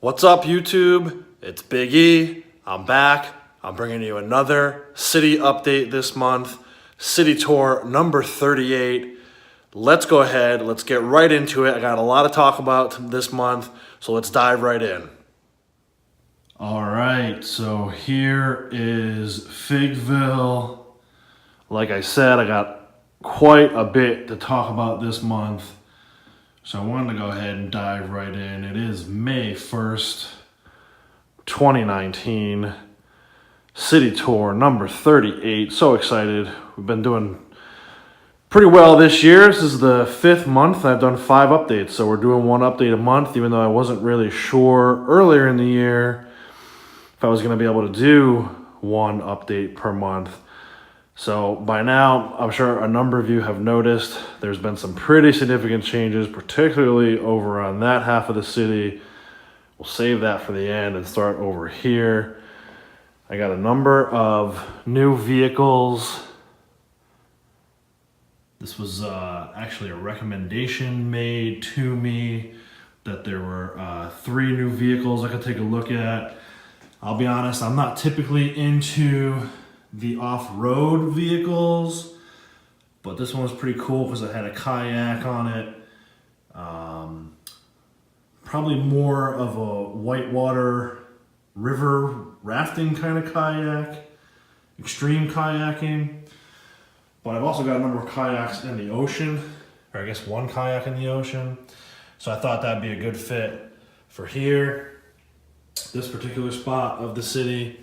What's up, YouTube? It's Big E. I'm back. I'm bringing you another city update this month. City tour number 38. Let's go ahead. Let's get right into it. I got a lot to talk about this month, so let's dive right in. All right, so here is Figville. Like I said, I got quite a bit to talk about this month. So I wanted to go ahead and dive right in. It is May 1st, 2019. City tour number 38. So excited. We've been doing pretty well this year. This is the 5th month. I've done 5 updates. So we're doing 1 update a month, even though I wasn't really sure earlier in the year if I was going to be able to do 1 update per month. So by now, I'm sure a number of you have noticed there's been some pretty significant changes, particularly over on that half of the city. We'll save that for the end and start over here. I got a number of new vehicles. This was actually a recommendation made to me that there were 3 new vehicles I could take a look at. I'll be honest, I'm not typically into the off-road vehicles, but this one was pretty cool because it had a kayak on it. Probably more of a whitewater river rafting kind of kayak, extreme kayaking. But I've also got a number of kayaks in the ocean, or I guess 1 kayak in the ocean. So I thought that'd be a good fit for here. This particular spot of the city,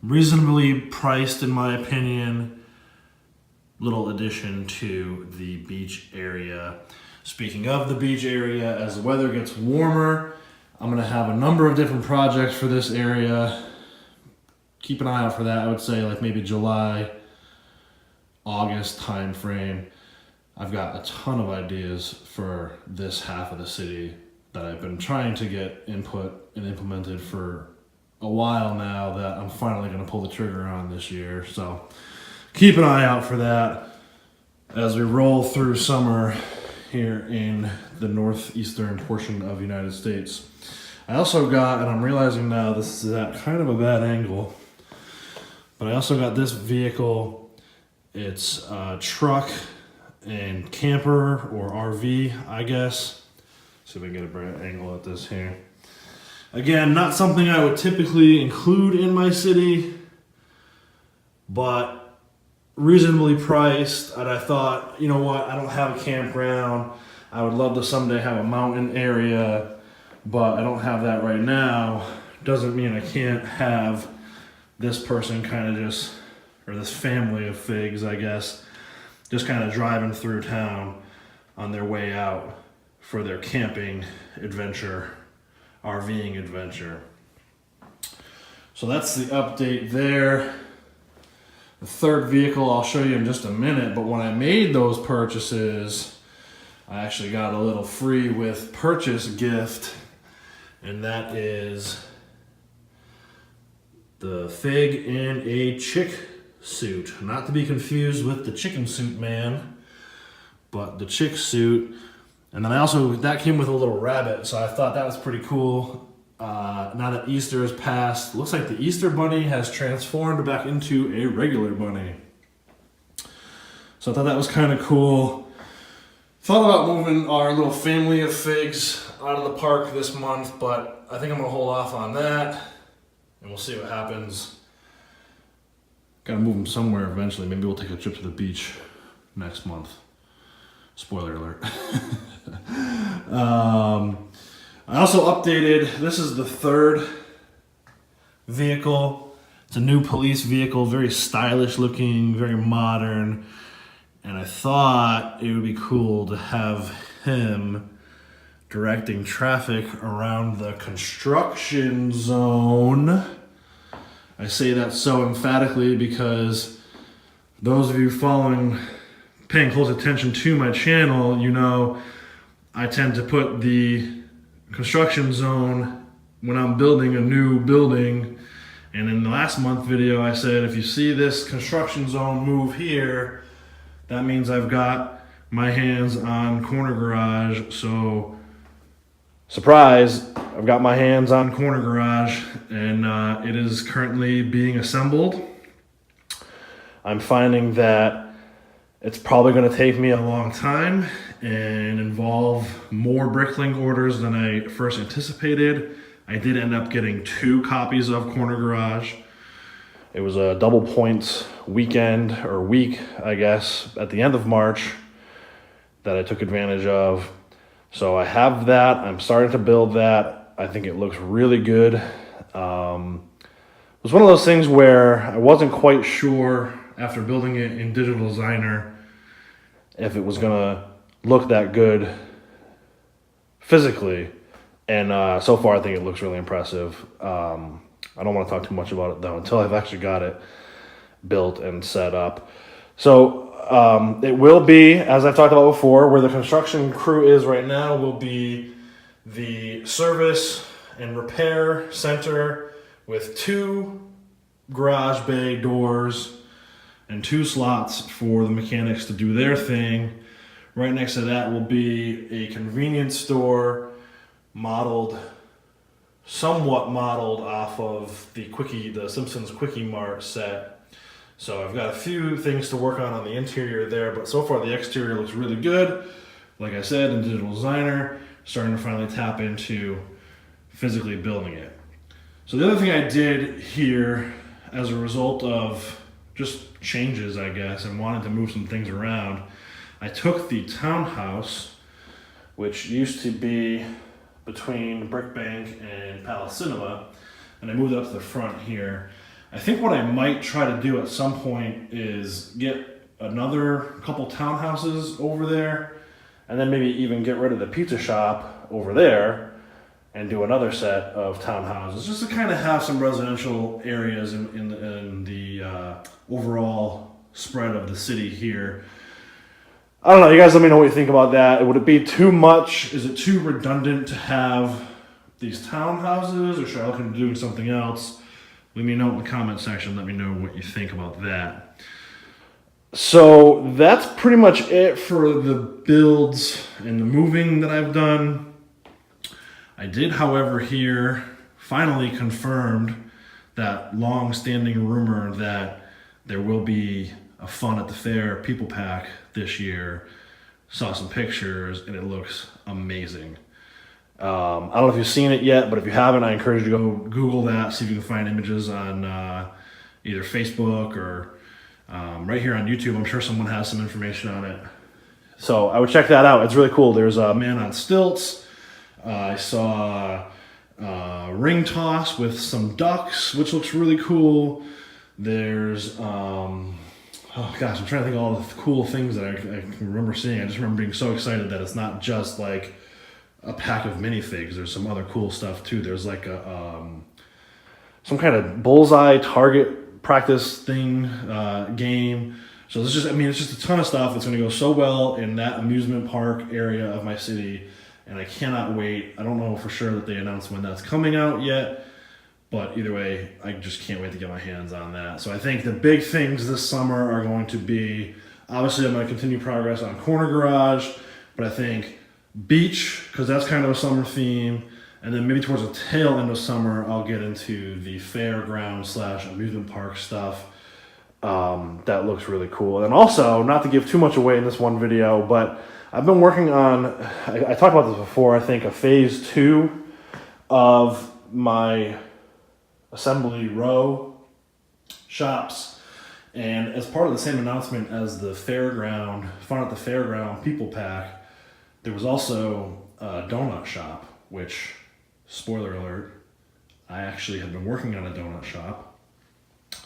reasonably priced in my opinion. Little addition to the beach area. Speaking of the beach area, as the weather gets warmer, I'm gonna have a number of different projects for this area. Keep an eye out for that. I would say like maybe July, August time frame. I've got a ton of ideas for this half of the city that I've been trying to get input and implemented for a while now that I'm finally going to pull the trigger on this year. So keep an eye out for that as we roll through summer here in the northeastern portion of the United States. I also got, and I'm realizing now this is at kind of a bad angle, but I also got this vehicle. It's a truck and camper or RV, I guess. See if I can get a better angle at this here. Again, not something I would typically include in my city, but reasonably priced. And I thought, you know what, I don't have a campground. I would love to someday have a mountain area, but I don't have that right now. Doesn't mean I can't have this person kind of just, or this family of figs, I guess, just kind of driving through town on their way out for their camping adventure. RVing adventure. So that's the update there. The 3rd vehicle I'll show you in just a minute, but when I made those purchases, I actually got a little free with purchase gift, and that is the Fig in a chick suit. Not to be confused with the chicken suit man, but the chick suit. And then that came with a little rabbit, so I thought that was pretty cool. Now that Easter has passed, looks like the Easter bunny has transformed back into a regular bunny. So I thought that was kind of cool. Thought about moving our little family of figs out of the park this month, but I think I'm gonna hold off on that, and we'll see what happens. Gotta move them somewhere eventually. Maybe we'll take a trip to the beach next month. Spoiler alert. I also updated, this is the 3rd vehicle. It's a new police vehicle, very stylish looking, very modern. And I thought it would be cool to have him directing traffic around the construction zone. I say that so emphatically because those of you paying close attention to my channel, you know I tend to put the construction zone when I'm building a new building. And in the last month video, I said, if you see this construction zone move here, that means I've got my hands on corner garage. So surprise, I've got my hands on corner garage, and it is currently being assembled. I'm finding that it's probably going to take me a long time and involve more bricklink orders than I first anticipated. I did end up getting 2 copies of Corner Garage. It was a double points weekend, or week, I guess, at the end of March that I took advantage of. So I have that. I'm starting to build that. I think it looks really good. It was one of those things where I wasn't quite sure after building it in Digital Designer if it was going to look that good physically. And so far I think it looks really impressive. I don't want to talk too much about it though until I've actually got it built and set up. So it will be, as I've talked about before, where the construction crew is right now will be the service and repair center with 2 garage bay doors and 2 slots for the mechanics to do their thing. Right next to that will be a convenience store somewhat modeled off of the Simpsons Quickie Mart set. So I've got a few things to work on the interior there, but so far the exterior looks really good. Like I said, in Digital Designer, starting to finally tap into physically building it. So the other thing I did here as a result of just changes, I guess, and wanted to move some things around, I took the townhouse, which used to be between Brick Bank and Palace Cinema, and I moved it up to the front here. I think what I might try to do at some point is get another couple townhouses over there, and then maybe even get rid of the pizza shop over there and do another set of townhouses, just to kind of have some residential areas in the overall spread of the city here. I don't know, you guys let me know what you think about that. Would it be too much? Is it too redundant to have these townhouses, or should I look into doing something else? Let me know in the comment section. Let me know what you think about that. So that's pretty much it for the builds and the moving that I've done. I did, however, here finally confirmed that long-standing rumor that there will be a Fun at the Fair People Pack this year. Saw some pictures and it looks amazing. I don't know if you've seen it yet, but if you haven't, I encourage you to go Google that, see if you can find images on either Facebook or right here on YouTube. I'm sure someone has some information on it. So I would check that out. It's really cool. There's a man on stilts. I saw a ring toss with some ducks, which looks really cool. There's oh gosh, I'm trying to think of all the cool things that I can remember seeing. I just remember being so excited that it's not just like a pack of minifigs. There's some other cool stuff too. There's like a some kind of bullseye target practice thing game. So it's just a ton of stuff that's going to go so well in that amusement park area of my city, and I cannot wait. I don't know for sure that they announced when that's coming out yet. But either way, I just can't wait to get my hands on that. So I think the big things this summer are going to be, obviously I'm going to continue progress on Corner Garage, but I think beach, because that's kind of a summer theme, and then maybe towards the tail end of summer, I'll get into the fairground / amusement park stuff. That looks really cool. And also, not to give too much away in this one video, but I've been working on, I talked about this before, I think a phase 2 of my assembly row shops, and as part of the same announcement as the Fun at the Fairground People Pack, there was also a donut shop, which, spoiler alert, I actually have been working on a donut shop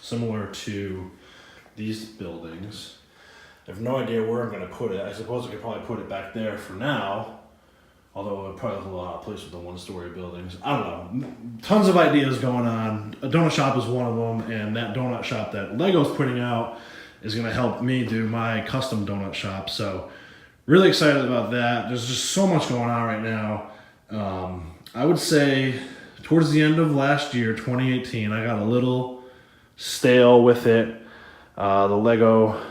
similar to these buildings. I have no idea where I'm going to put it. I suppose I could probably put it back there for now, although it would probably look a lot of place with the one-story buildings. I don't know. Tons of ideas going on. A donut shop is one of them, and that donut shop that Lego's putting out is going to help me do my custom donut shop. So really excited about that. There's just so much going on right now. I would say towards the end of last year, 2018, I got a little stale with it. The Lego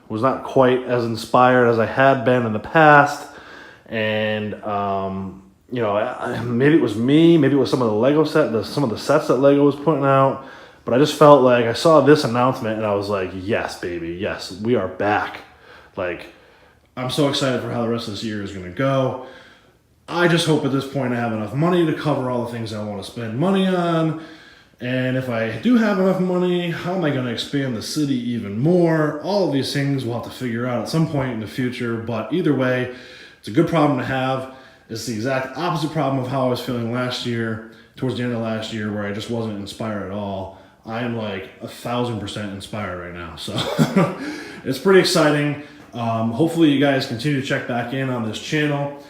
was not quite as inspired as I had been in the past. And you know, maybe it was me, maybe it was some of the Lego some of the sets that Lego was putting out. But I just felt like I saw this announcement and I was like, yes, baby, yes, we are back. Like, I'm so excited for how the rest of this year is going to go. I just hope at this point I have enough money to cover all the things I want to spend money on. And if I do have enough money, how am I going to expand the city even more? All of these things we'll have to figure out at some point in the future. But either way, it's a good problem to have. It's the exact opposite problem of how I was feeling last year, towards the end of last year, where I just wasn't inspired at all. I am like 1,000% inspired right now. So it's pretty exciting. Hopefully you guys continue to check back in on this channel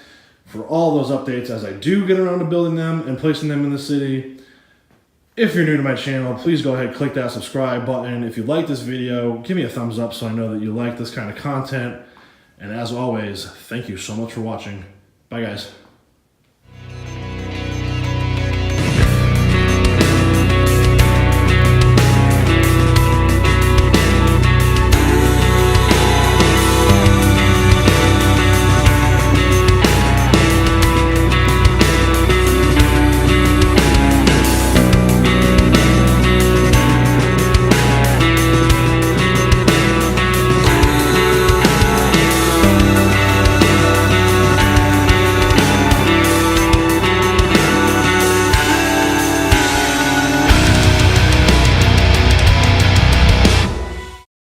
for all those updates as I do get around to building them and placing them in the city. If you're new to my channel, please go ahead and click that subscribe button. If you like this video, give me a thumbs up so I know that you like this kind of content. And as always, thank you so much for watching. Bye, guys.